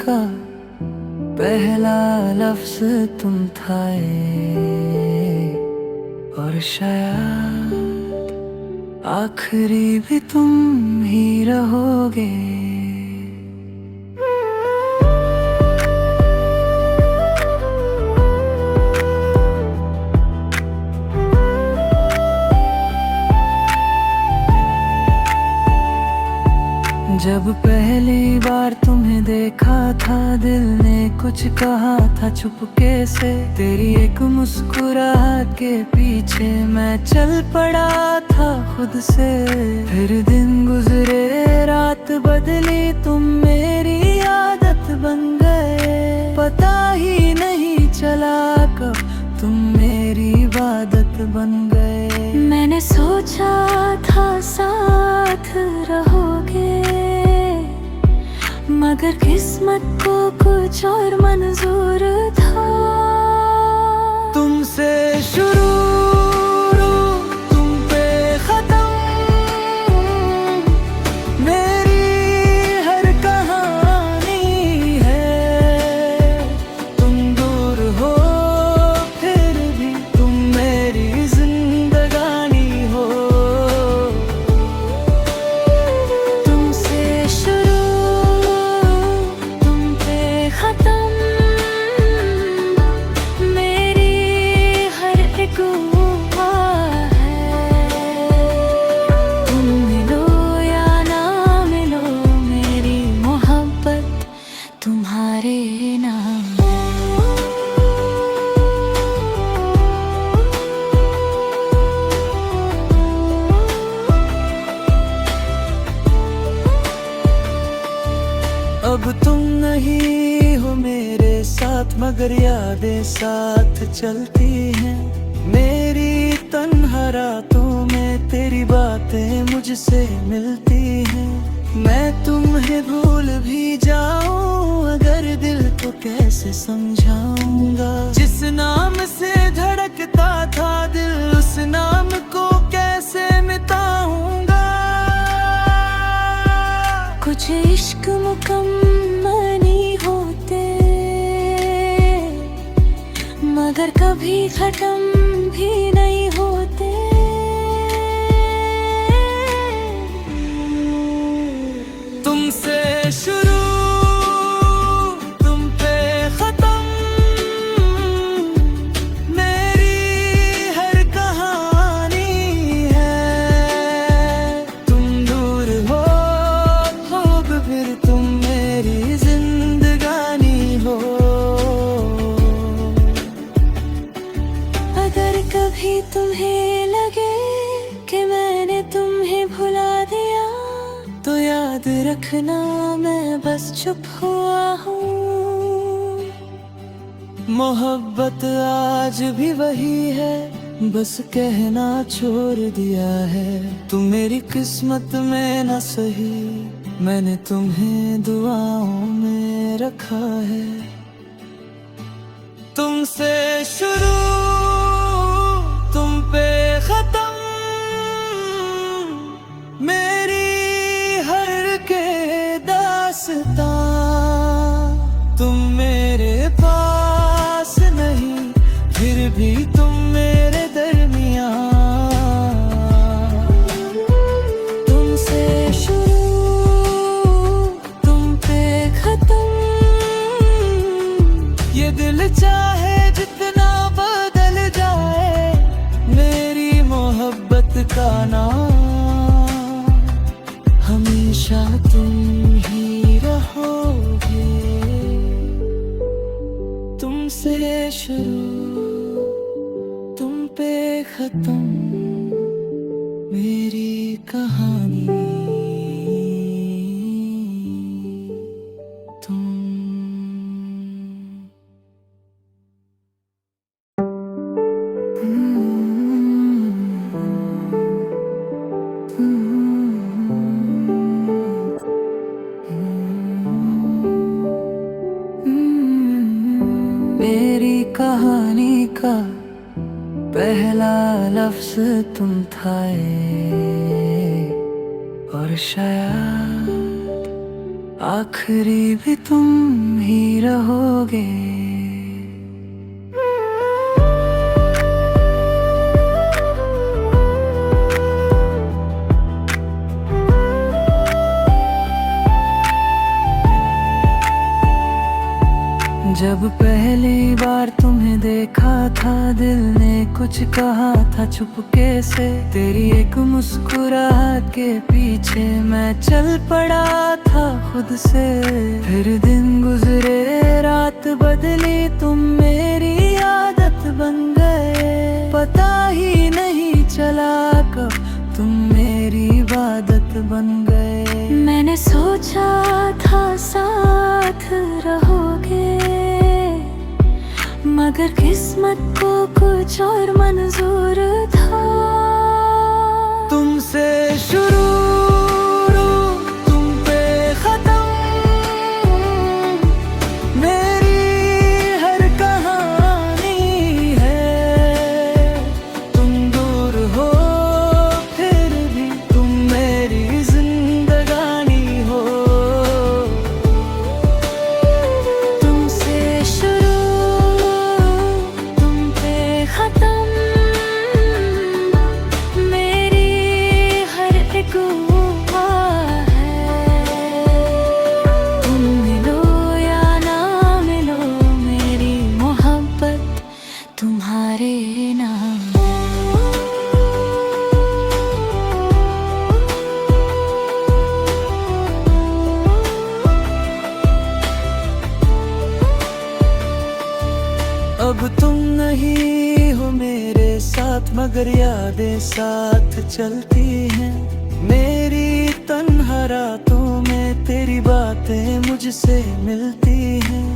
का पहला लफ्ज तुम था और शायद आखिरी भी तुम ही रहोगे। जब पहली बार तुम्हें देखा था दिल ने कुछ कहा था चुपके से, तेरी एक मुस्कुराहट के पीछे मैं चल पड़ा था खुद से। फिर दिन गुजरे रात बदली तुम मेरी आदत बन गए, पता ही नहीं चला कब तुम मेरी इबादत बन गए। मैंने सोचा था साथ रहोगे, मगर किस्मत को कुछ और मंजूर था। तुमसे शुरू तुम पे खत्म, मेरी हर कहानी है। तुम दूर हो फिर भी तुम मेरी जिंदगानी हो। तुमसे शुरू तुम पे खत्म, मेरी हर एक दुआ है। तुम मिलो या ना मिलो, मेरी मोहब्बत तुम्हारे नाम है। अब तुम नहीं हो मेरे साथ मगर यादें साथ चलती हैं। मेरी तन्हा रातों में तेरी बातें मुझसे मिलती हैं। मैं तुम्हें भूल भी जाऊं अगर दिल को कैसे समझाऊंगा। जिस नाम से धड़कता था दिल उस नाम को कैसे मिटाऊंगा। कुछ इश्क मुकम्मल नहीं होते, मगर कभी खत्म भी नहीं होते। तुमसे शुरू तुम पे खत्म, मेरी हर कहानी है। तुम दूर हो फिर तुम मेरी जिंदगानी हो। अगर कभी तुम्हें लगे कि मैंने तुम्हें भुला दिया, तो याद रखना मैं बस चुप हुआ हूँ। मोहब्बत आज भी वही है, बस कहना छोड़ दिया है। तुम मेरी किस्मत में न सही, मैंने तुम्हें दुआओं में रखा है। तुमसे शुरू तुम पे खत्म, मेरी हर के दास्तां। तुम मेरे पास नहीं फिर भी तुम मेरे दरमियां। तुमसे शुरू तुम पे खत्म, ये दिल चाहे जितना बदल जाए, मेरी मोहब्बत का नाम हमेशा तुम ही रहोगे। तुमसे शुरू तुम पे खत्म, मेरी कहानी तुम। मेरी कहानी का पहला लफ्ज तुम था और शायद आखिरी भी तुम ही रहोगे। जब पहली बार तुम्हें देखा था, दिल ने कुछ कहा था चुपके से। तेरी एक मुस्कुराहट के पीछे मैं चल पड़ा था खुद से। फिर दिन गुजरे, रात बदली, तुम मेरी आदत बन गए। पता ही नहीं चला कब तुम मेरी इबादत बन गए। मैंने सोचा था साथ रहोगे, मगर किस्मत को कुछ और मंजूर था। तुमसे शुरू, तुम पे खत्म, मेरी हर कहानी है। तुम दूर हो फिर भी तुम मेरी जिंदगानी हो। तुमसे शुरू, तुम पे खत्म, मेरी हर एक दुआ है। तुम मिलो या ना मिलो, मेरी मोहब्बत तुम्हारे नाम है। अब तुम नहीं हो मेरे साथ, मगर यादें साथ चलती हैं। मेरी तन्हा रातों में तेरी बातें मुझसे मिलती हैं।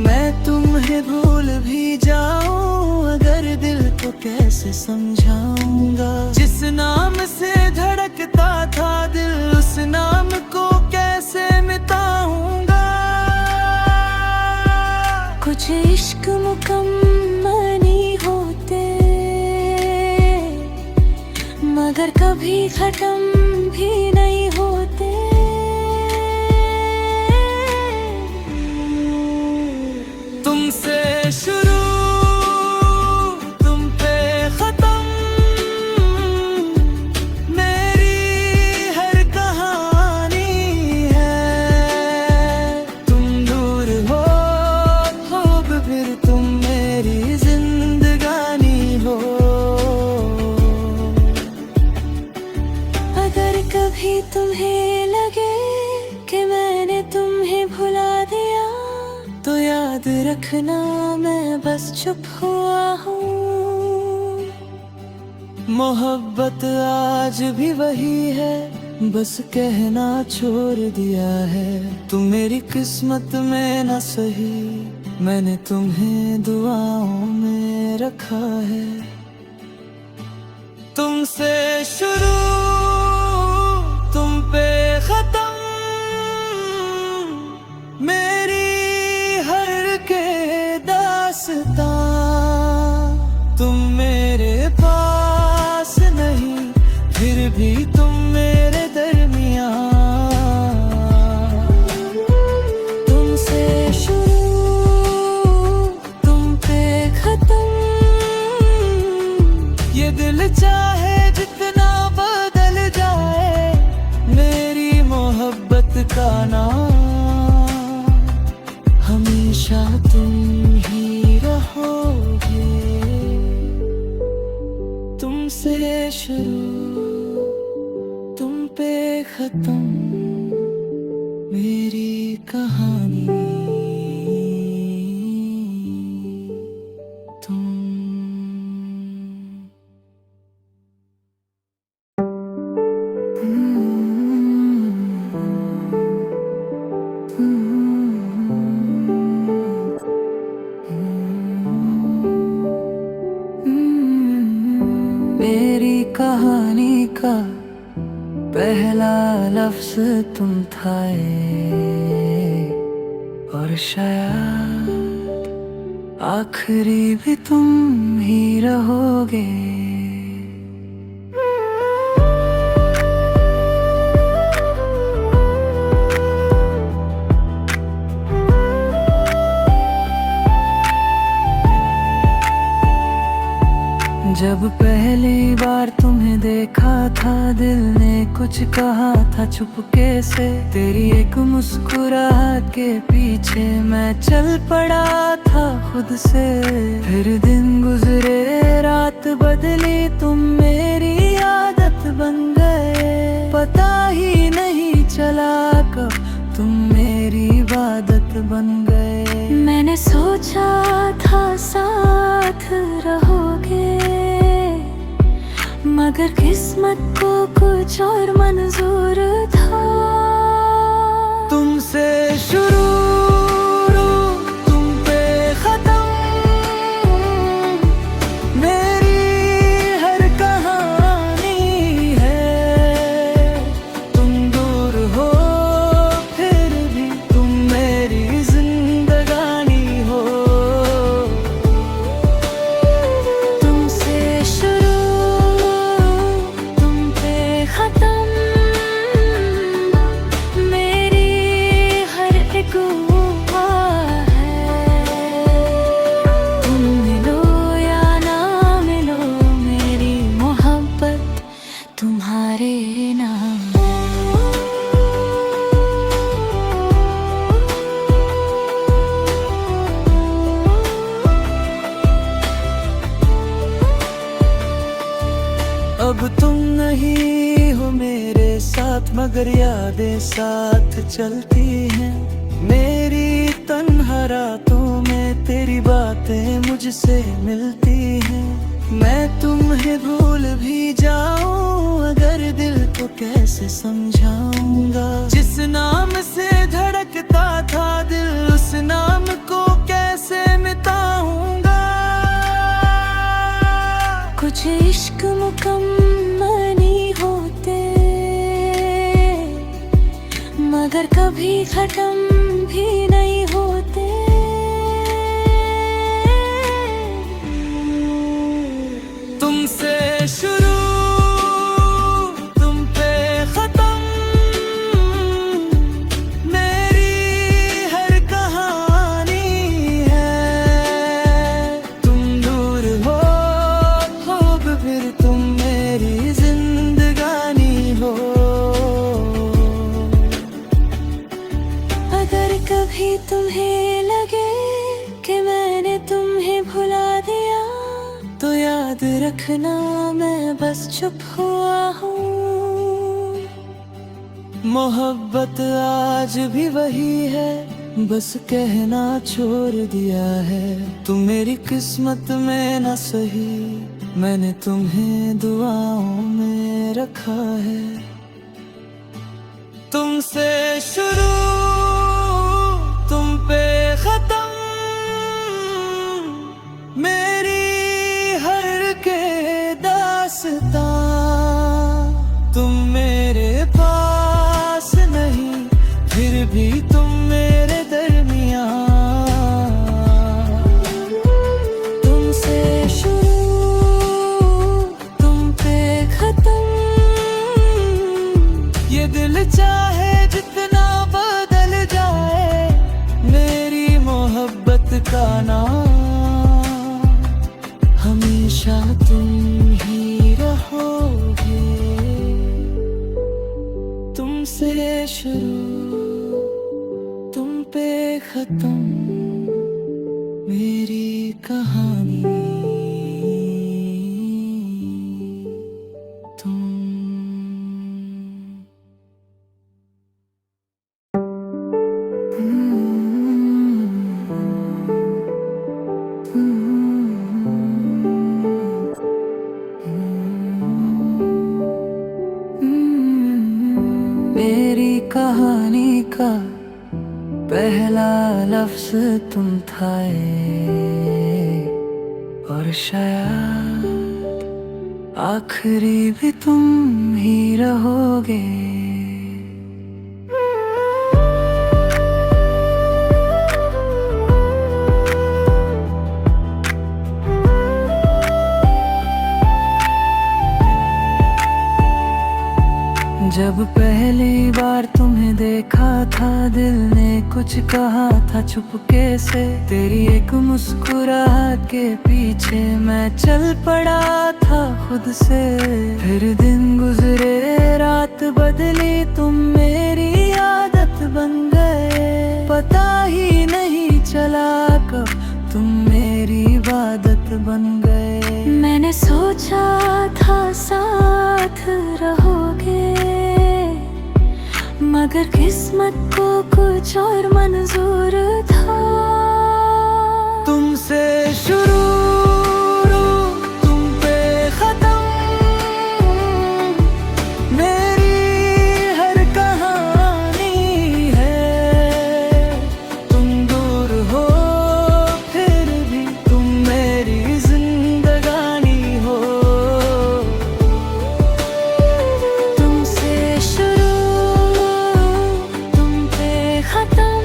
मैं तुम्हें भूल भी जाऊं अगर दिल को कैसे समझाऊंगा। जिस नाम से धड़कता था दिल, उस नाम को कैसे मिटाऊंगा। कुछ इश्क मुकम्मल नहीं होते, मगर कभी खत्म भी नहीं होते। तुमसे शुरू, तुम पे खत्म, मेरी हर कहानी है। तुम दूर हो फिर तुम मेरी जिंदगानी हो। अगर कभी तुम्हें लगे कि मैंने तुम्हें भुला दिया, तो याद रखना मैं बस चुप हुआ हूँ। मोहब्बत आज भी वही है, बस कहना छोड़ दिया है। तुम मेरी किस्मत में न सही, मैंने तुम्हें दुआओं में रखा है। तुमसे शुरू, तुम पे खत्म, मेरी हर के दास्तां। तुम मेरे पास नहीं, फिर भी तुम मेरे दरमियां। तुमसे शुरू, तुम पे खत्म, ये दिल चाहे जितना बदल जाए, मेरी मोहब्बत का नाम हमेशा तुम ही रहोगे। तुमसे शुरू, तुम पे खत्म, मेरी कहानी तुम। मेरी कहानी का पहला लफ्ज तुम था और शायद आखिरी भी तुम ही रहोगे। जब पहली बार तुम्हें देखा था दिल ने कुछ कहा था चुपके से, तेरी एक मुस्कुराहट के पीछे मैं चल पड़ा था खुद से। फिर दिन गुजरे रात बदली तुम मेरी आदत बन गए, पता ही नहीं चला कब तुम मेरी इबादत बन गए। मैंने सोचा था साथ रहोगे, मगर किस्मत को कुछ और मंजूर था। तुमसे शुरू तुम पे खत्म, मेरी हर कहानी है। तुम दूर हो फिर भी तुम मेरी जिंदगानी हो। तुमसे शुरू तुम पे खत्म, मेरी हर एक हुआ है। तुम मिलो या ना मिलो, मेरी मोहब्बत तुम्हारे नाम है। अब तुम नहीं हो मेरे साथ, मगर यादें साथ चलती हैं। मेरी तन्हा रातों में तेरी बातें मुझसे मिलती हैं। मैं तुम्हें भूल भी जाऊं अगर दिल को कैसे समझाऊंगा। जिस नाम से धड़कता था दिल, उस नाम को कैसे मिटाऊंगा। कुछ इश्क मुकम्मल नहीं होते, मगर कभी खत्म भी नहीं होते। तुमसे शुरू तुम पे खत्म, मेरी हर कहानी है। तुम दूर हो फिर तुम मेरी जिंदगानी हो। अगर कभी तुम्हें लगे कि मैंने तुम्हें भुला दिया, तो याद रखना मैं बस चुप हुआ हूँ। मोहब्बत आज भी वही है, बस कहना छोड़ दिया है। तुम मेरी किस्मत में न सही, मैंने तुम्हें दुआओं में रखा है। तुमसे शुरू तुम पे खत्म, मेरी हर के दास्तां। तुम मेरे पास नहीं फिर भी तुम मेरे दरमियां। तुमसे शुरू तुम पे खत्म, ये दिल चाहे जितना बदल जाए, मेरी मोहब्बत का नाम हमेशा तुम ही रहोगे। तुमसे शुरू तुम पे खत्म, मेरी कहानी तुम। मेरी कहानी का पहला लफ्ज तुम था और शायद आखिरी भी तुम ही रहोगे। जब पहली बार तुम्हें देखा था दिल ने कुछ कहा था चुपके से, तेरी एक मुस्कुराहट के पीछे मैं चल पड़ा था खुद से। फिर दिन गुजरे रात बदली, तुम मेरी आदत बन गए, पता ही नहीं चला कब तुम मेरी इबादत बन गए। मैंने सोचा था साथ रहोगे, मगर किस्मत को कुछ और मंजूर था। तुमसे शुरू तुम पे खत्म, मेरी हर कहानी है। तुम दूर हो फिर भी तुम मेरी जिंदगानी हो। तुमसे शुरू तुम पे खत्म,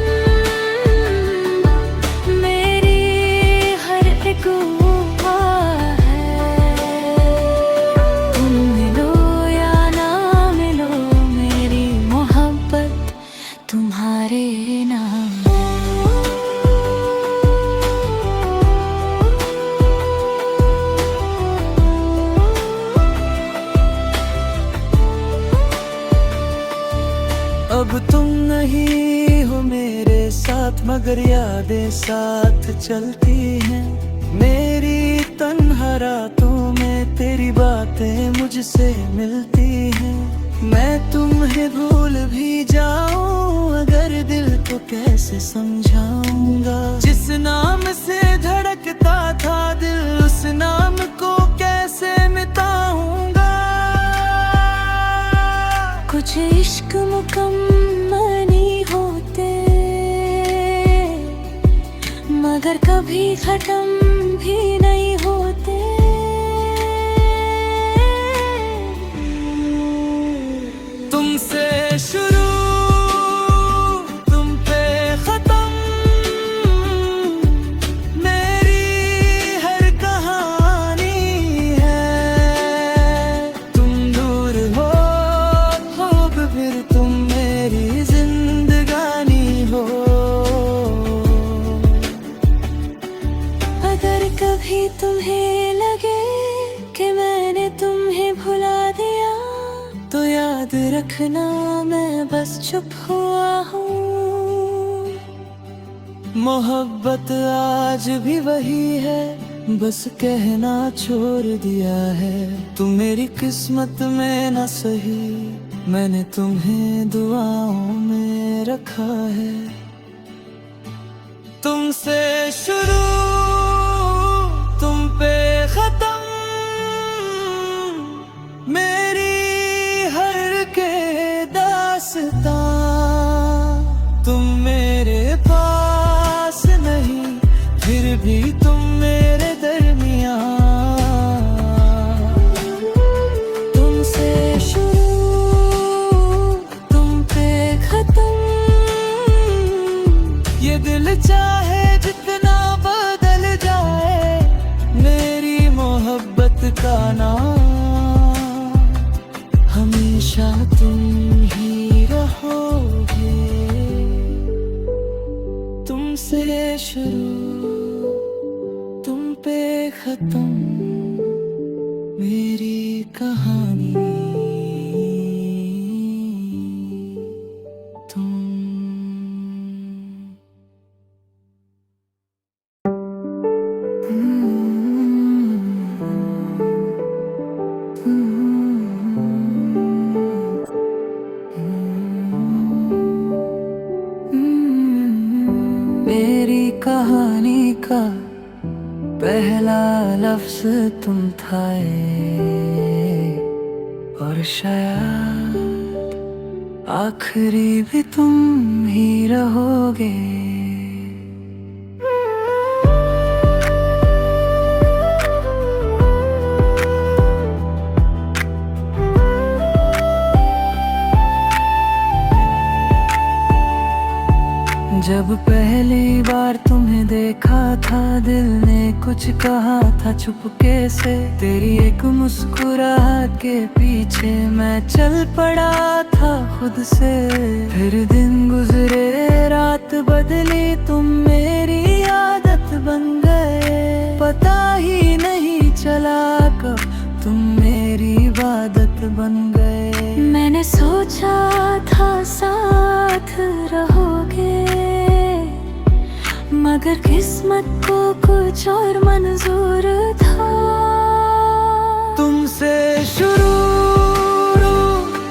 मेरी हर एक दुआ है। तुम मिलो या ना मिलो, मेरी मोहब्बत तुम्हारे नाम है। अब तुम नहीं हो मेरे साथ, मगर यादें साथ चलती हैं। मेरी तन्हा रातों में तेरी बातें मुझसे मिलती हैं। मैं तुम्हें भूल भी जाऊं अगर दिल तो कैसे समझाऊंगा। जिस नाम से धड़कता था दिल, उस नाम को कैसे मिटाऊंगा। कुछ इश्क मुकम्मल नहीं होते, मगर कभी खत्म भी नहीं होते। तुमसे शुरू तुम पे खत्म, मेरी हर कहानी है। तुम दूर हो अब फिर तुम मेरी जिंदगानी हो। अगर कभी तुम्हें लगे कि मैंने तुम्हें भुला दिया, तो याद रखना मैं बस चुप हुआ हूँ। मोहब्बत आज भी वही है, बस कहना छोड़ दिया है। तुम मेरी किस्मत में न सही, मैंने तुम्हें दुआओं में रखा है। तुमसे शुरू तुम पे खत्म, मेरी हर के दास्तां। तुम मेरे पास नहीं, फिर भी तुम मेरे दरमियां। तुमसे शुरू तुम पे खत्म, ये दिल चाहे जितना बदल जाए, मेरी मोहब्बत का नाम हमेशा तुम ही रहोगे। तुमसे शुरू तुम पे खत्म, मेरी कहानी तुम। मेरी कहानी का पहला लफ्ज तुम था और शायद आखिरी भी तुम ही रहोगे। जब पहली बार तुम्हें देखा था, दिल ने कुछ कहा था चुपके से। तेरी एक मुस्कुराहट के पीछे मैं चल पड़ा था खुद से। फिर दिन गुजरे, रात बदली, तुम मेरी आदत बन गए। पता ही नहीं चला कब तुम मेरी इबादत बन गए। मैंने सोचा था साथ रहोगे, मगर किस्मत को कुछ और मंजूर था। तुमसे शुरू,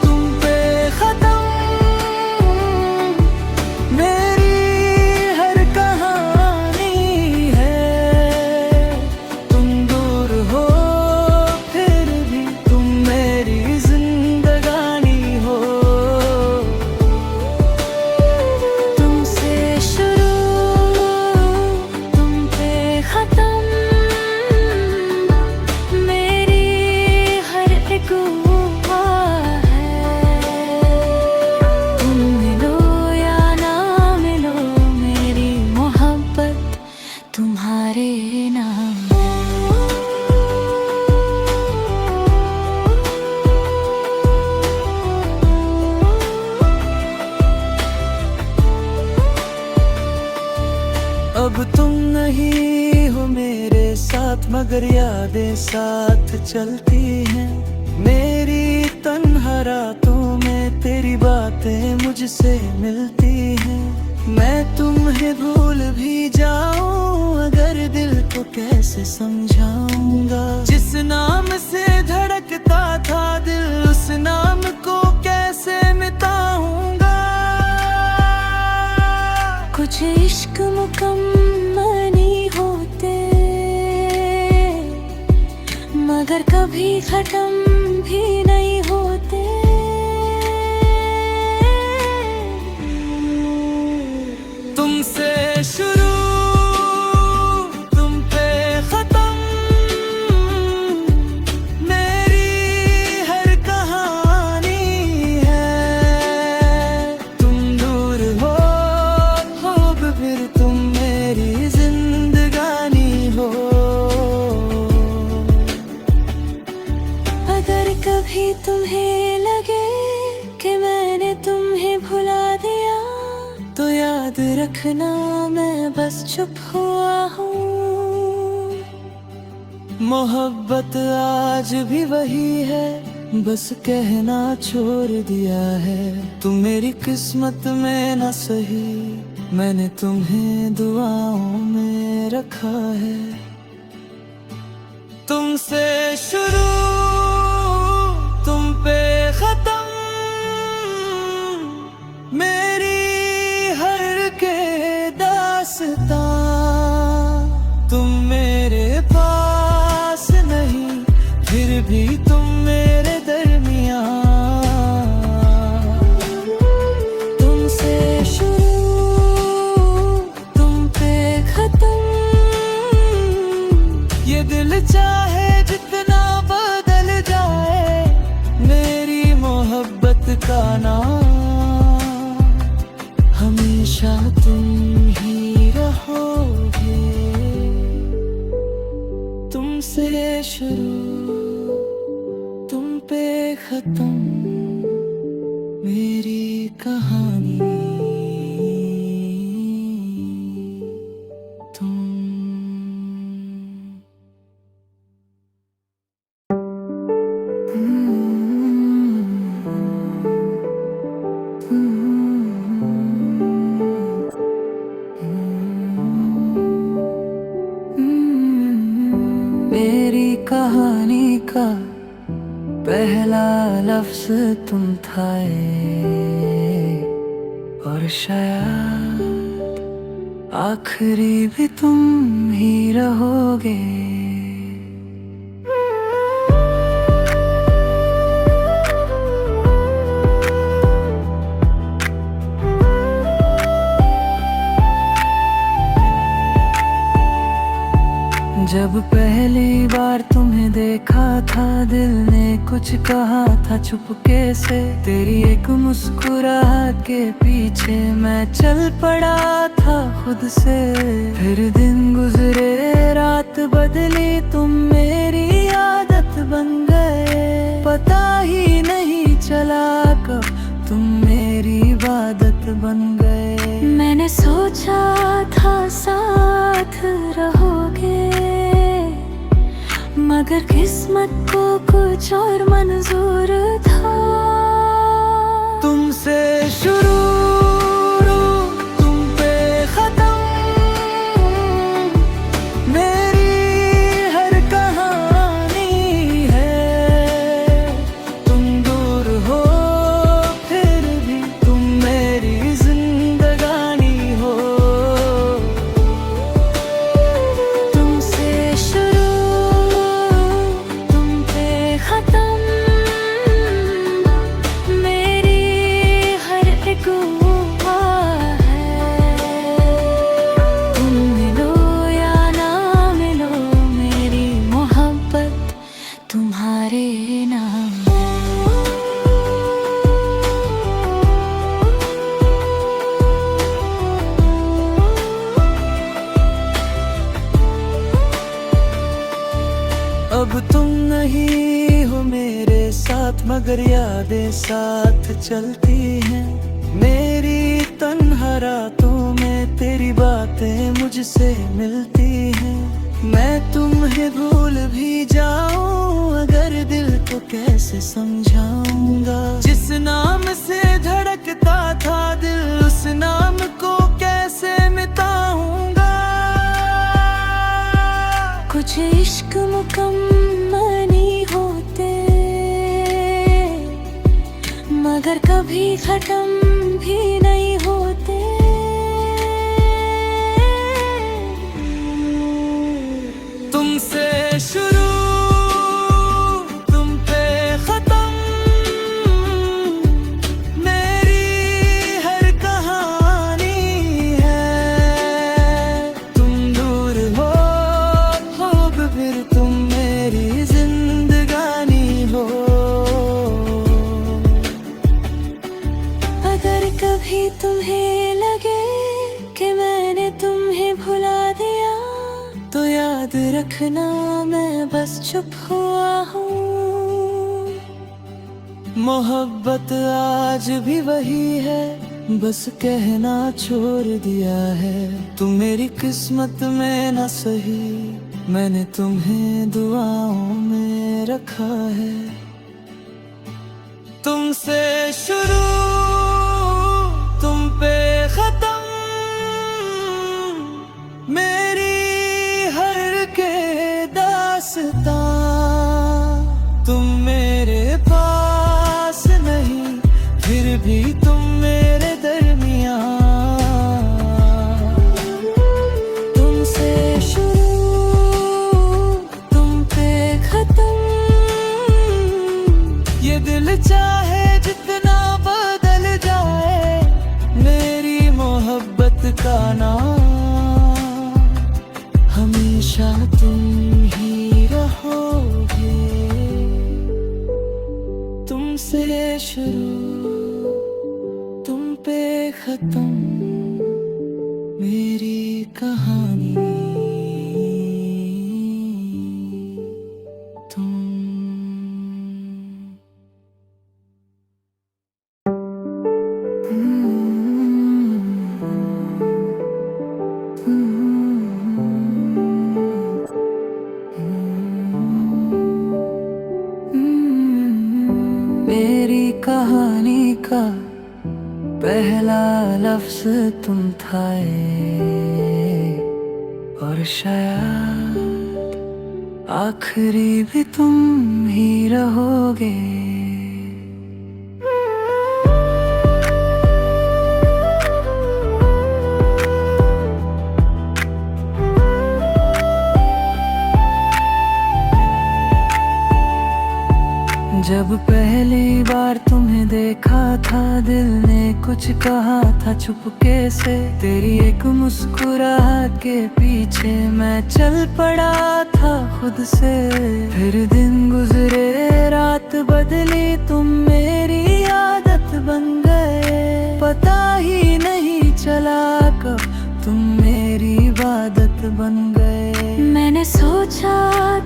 तुम पे खत्म, मेरी हर कहानी है। तुम दूर हो फिर भी तुम मेरी जिंदगानी हो। तुमसे शुरू, तुम पे खत्म, मेरी हर एक हुआ है। तुम मिलो या ना मिलो, मेरी मोहब्बत तुम्हारे नाम है। अब तुम नहीं हो मेरे साथ, मगर यादें साथ चलती हैं। मेरी तन्हा रातों में तेरी बातें मुझसे मिलती हैं। मैं तुम्हें भूल भी जाऊं अगर दिल को कैसे समझाऊंगा। जिस नाम से धड़कता था दिल, उस नाम को कैसे मिटाऊंगा। कुछ इश्क मुकम्मल नहीं होते, मगर कभी खत्म भी नहीं होते। तुमसे शुरू, तुम पे खत्म, मेरी हर कहानी है। तुम दूर हो फिर तुम मेरी जिंदगानी हो। अगर कभी तुम्हें लगे कि मैंने तुम्हें भुला दिया, तो याद रखना मैं बस चुप हुआ हूँ। मोहब्बत आज भी वही है, बस कहना छोड़ दिया है। तुम मेरी किस्मत में न सही, मैंने तुम्हें दुआओं में रखा है। तुमसे शुरू, तुम पे खत्म, मेरी हर के दास्तां। तुम मेरे पास नहीं, फिर भी तुम मेरे दरमियां। तुमसे शुरू, तुम पे खत्म, ये दिल चाहे जितना बदल जाए, मेरी मोहब्बत का नाम हमेशा तुम ही रहोगे। तुमसे शुरू, तुम पे खत्म, मेरी कहानी तुम। मेरी कहानी का पहला लफ्ज तुम था, और शायद आखिरी भी तुम ही रहोगे। जब पहली बार तुम्हें देखा था दिल ने कुछ कहा था चुपके से, तेरी एक मुस्कुराहट के पीछे मैं चल पड़ा था खुद से। फिर दिन गुजरे रात बदली तुम मेरी आदत बन गए, पता ही नहीं चला कब तुम मेरी इबादत बन गए। मैंने सोचा था साथ रहोगे, मगर किस्मत को कुछ और मंजूर था। तुमसे शुरू तुम पे खत्म, मेरी हर कहानी है। तुम दूर हो फिर भी तुम मेरी जिंदगानी हो। तुमसे शुरू तुम पे खत्म, मेरी हर एक दुआ है। तुम मिलो या ना मिलो, मेरी मोहब्बत तुम्हारे नाम है। अब तुम नहीं हो मेरे साथ, मगर यादें साथ चलती हैं। मेरी तन्हा रातों में तेरी बातें मुझसे मिलती हैं। मैं तुम्हें भूल भी जाऊं अगर दिल को कैसे समझाऊंगा। जिस नाम से धड़कता था दिल, उस नाम को कैसे मिटाऊंगा। कुछ इश्क मुकम्मल नहीं होते, मगर कभी खत्म भी नहीं होते। तुमसे शुरू तुम पे खत्म, मेरी हर कहानी है। तुम दूर हो अब फिर तुम मेरी जिंदगानी हो। अगर कभी तुम्हें लगे कि मैंने तुम्हें भुला दिया, तो याद रखना मैं बस चुप हुआ हूँ। मोहब्बत आज भी वही है, बस कहना छोड़ दिया है। तुम मेरी किस्मत में न सही, मैंने तुम्हें दुआओं में रखा है। तुमसे शुरू तुम पे खत्म, मेरी हर के दास्तां। तुम मेरे पास नहीं फिर भी तुम मेरे दरमियां। तुमसे शुरू तुम पे खत्म, ये दिल चाहे जितना बदल जाए, मेरी मोहब्बत का नाम हमेशा तुम ही रहोगे। तुमसे शुरू तुम पे खत्म, मेरी कहानी तुम। मेरी कहानी का पहला लफ्ज तुम था और शायद आखिरी भी तुम ही रहोगे। जब पहली बार तुम्हें देखा था, दिल ने कुछ कहा था चुपके से। तेरी एक मुस्कुराहट के पीछे मैं चल पड़ा था खुद से। फिर दिन गुजरे, रात बदली, तुम मेरी आदत बन गए। पता ही नहीं चला कब तुम मेरी इबादत बन गए। मैंने सोचा